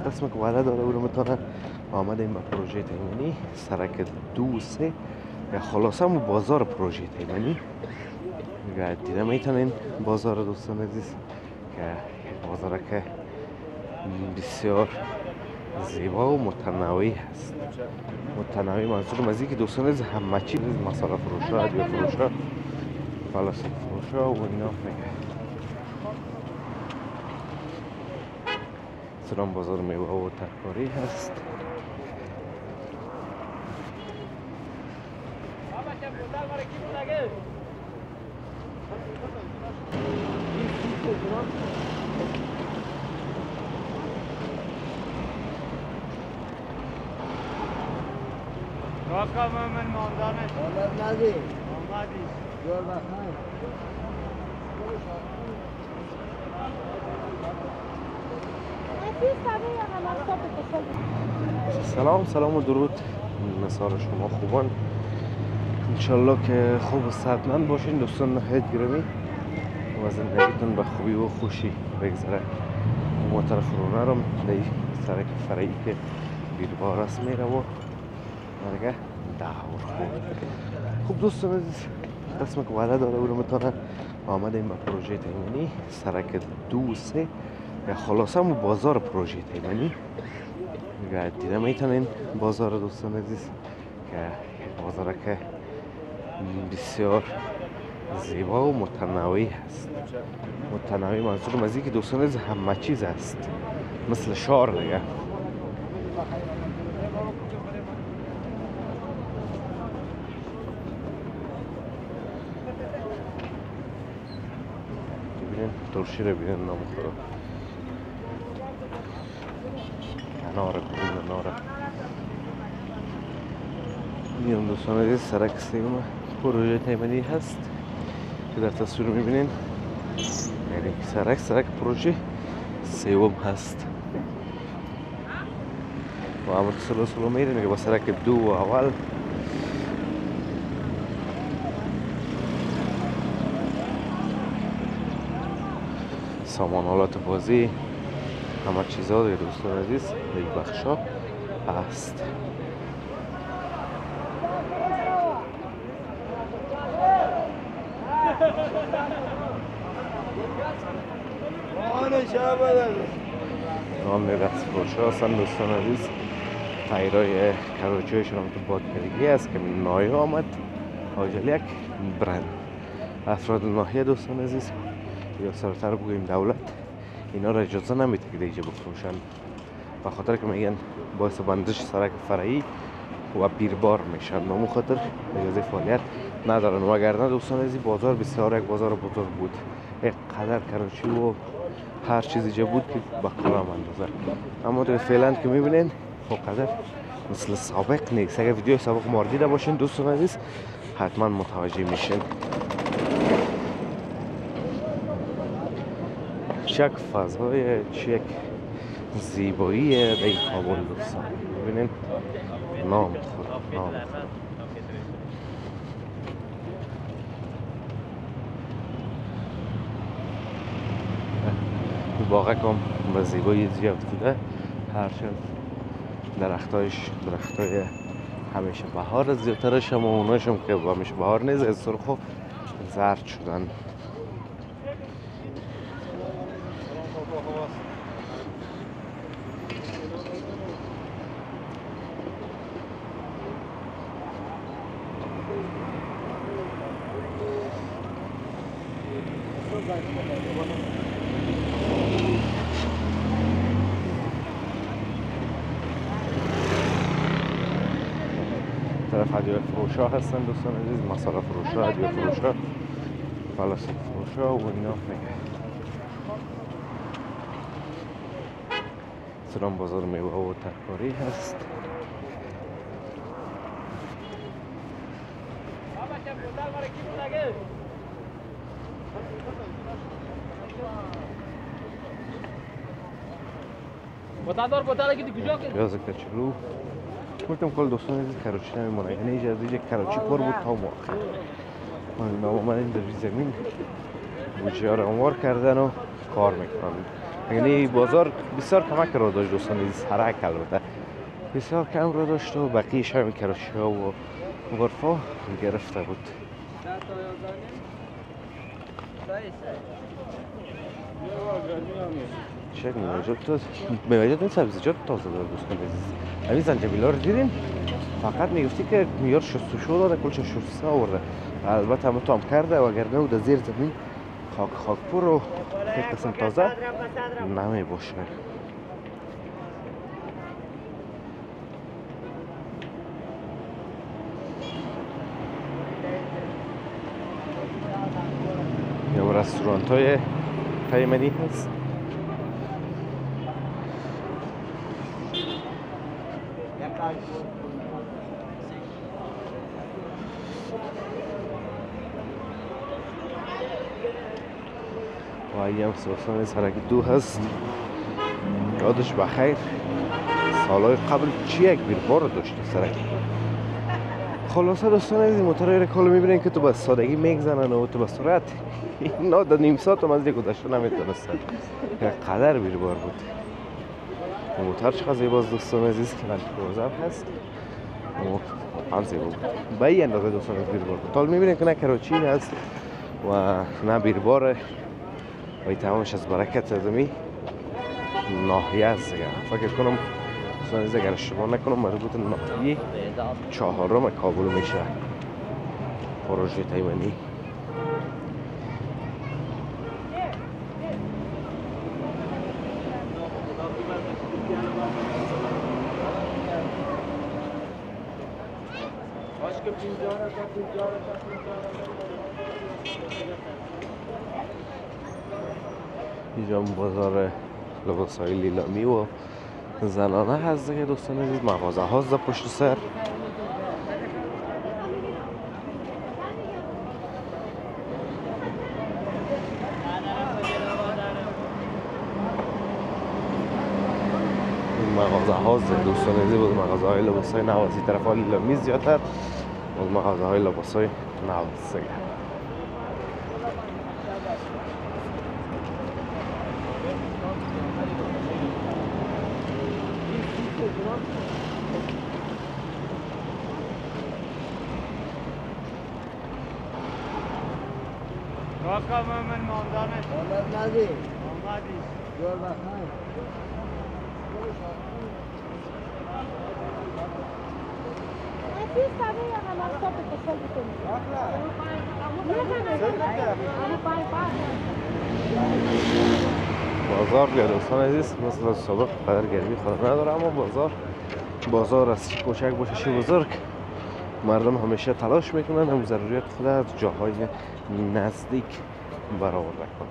قسم که وعده داره بودم تا آمدیم به پروژه تیمانی سرک 2-3 یا خلاصه همون بازار پروژه تیمانی دیده میتونین بازار دوستان عزیز که بازار که بسیار زیبا و متنوع هست. متنوع منظورم از اینکه دوستان عزیز همه چیز مساله فروش ها، ادویه فروش ها، پلاستیک فروش ها و اینا میگه. سلام بازار میوه و ترکاری هست. راکا من ماندانه آمد ندی آمدی جور بخنای سلام و درود مسار شما خوبان، انشالله که خوب و صحتمند باشین دوستان نهایت گرامی و زندگیتون به خوبی و خوشی بگذره. ما طرف رونه رو در سرک فرعی که بیربار است میره و مرگه دور خوب دوستان عزیز قسم که وعده داره بودم تا آمدیم به پروژه تیمانی سرک 2-3 یا خلاصه همون بازار پروژه تیمانی دیده میتونین بازار دوستان عزیز که بازار که بسیار زیبا و متنوع هست. متنوع منظورم از اینکه دوستان عزیز همه چیز هست، مثل شهر دیگه. ببینین ترشی رو ببینین نامخورا اناره میان دوستان عزیز سرک سیوم پروژه تیمانی هست که در تصویر میبینین، یعنی سرک پروژه سیوم هست و همون سلو میرین که با سرک 2 اول سامانالات بازی همه چیزها دیگه دوستان عزیز در این بخشا هست. نام دست فروش ها هستن دوستان عزیز. تایرهای کراچی هایشون هم تو بادکردگی هست که نایه آمد حاجل یک برند. افراد ناحیه دوستان عزیز یا سرتر بگویم دولت اینا را اجازه نمیده که دیگه بفروشن، به خاطر که میگن باعث بندش سرک فرعی و بیربار میشن، به خاطر اجازه فعالیت ندارن. وگرنه دوستان عزیز بازار بسیار یک بازار بزرگ بود، یک قدر کراچی و هر چیزی اینجا بود که با کلام اندازه. اما در فعلا که میبینین قدر مثل سابق نیست. اگر ویدیو سابق ما دیده باشین دوستان عزیز حتما متوجه میشین. چک فضای چک زیبایی در این کابل دوستان ببینین نام باغه کم به زیبایی زیاد بوده، هرچند درختای همیشه بهار زیادترش هم و اوناش هم که همیشه بهار نیست از سرخ و زرد شدن. طرف ادویه فروش ها هستن دوستان عزیز، مساله فروش ها، ادویه فروش ها، پلاستیک فروش ها و اینا میگه. سلام بازار میوه و ترکاری هست. پیاز کچلو گفتم کل دوستان عزیز کراچی نمیمونه، یعنی اجازه کراچی پر بود تا مؤخر ما اومدیم در زمین بوجه ها رو انوار کردن و کار میکنن. یعنی بازار بسیار کمک را داشت دوستان عزیز، حرک البته بسیار کم را داشت و بقیه‌اش هم کراشی ها و غرفا گرفته بود. چه میوه‌جات این سبزیجات تازه داره دوستان عزیز. همین زنجبیل ها رو دیدین؟ فقط میگفتی که میار شستشو داره، کلش شسته آورده. البته همه تو هم کرده و اگر نه در زیر زمین خاک پر و یک قسم تازه نمی باشه. یا رستورانت های تایمنی هست. و این هم سوسان سرک دو هست. یادش بخیر سالهای قبل چی یک بیربار داشت سرک. خلاصه دوستان از این موتورهای رکال میبینین که تو به سادگی میگذنن و تو به سرعت اینا در نیم ساعت هم از دیگه گذشته نمیتونستن. یک قدر بیربار بود. موتور چقدر زیباست دوستان عزیز که لند کروزر هست و واقعا زیبا بود. به این اندازه دوستان از بیربار بود. حال میبینین که نه کراچی هست و نه بیرباره و این تمامش از برکت زمین ناحیه است دیگه. فکر کنم دوستان عزیز اگر شما نکنم مربوط ناحیه چهارم کابل میشه پروژه تایمنی. اینجا بازار لباس های لیلامی و زنانه هست دیگه دوستان عزیز. مغازه هاست در پشت سر. مغازه هاست دوستان عزیز بود. مغازه های لباس های نوازی طرف ها لیلامی زیادتر و مغازه های لباس های نوازی. راکا من ماندانه آمدی آمدی جور بخیر بازار بیا دوستان عزیز مثل سابق قدر گرمی خود نداره، اما بازار از کوچک باشه چه بزرگ مردم همیشه تلاش میکنن هم ضروریات خود از جاهای نزدیک برآورده کنن.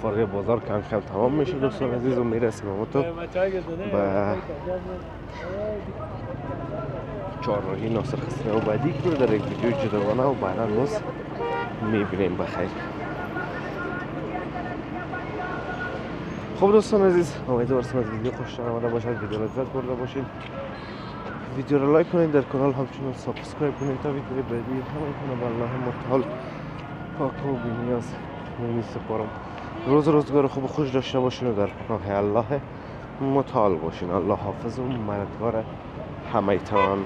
فرق بازار کم کم تمام میشه دوستان عزیز و میرسیم ما تو به چهارراهی ناصر خسرو آبادی که در یک ویدیو جداگانه و بعدا باز میبینیم. بخیر. خب دوستان عزیز امیدوارم از ویدیو خوشتون آمده باشد، ویدیو لذت برده باشید، ویدیو رو لایک کنید، در کانال همچنین سابسکرایب کنید تا ویدیو بعدی همه الله متعال پاک و بی‌نیاز می‌سپارم. روزگار خوب و خوش داشته باشین و در پناه الله متعال باشین. الله حافظ و مددگار همه‌تان.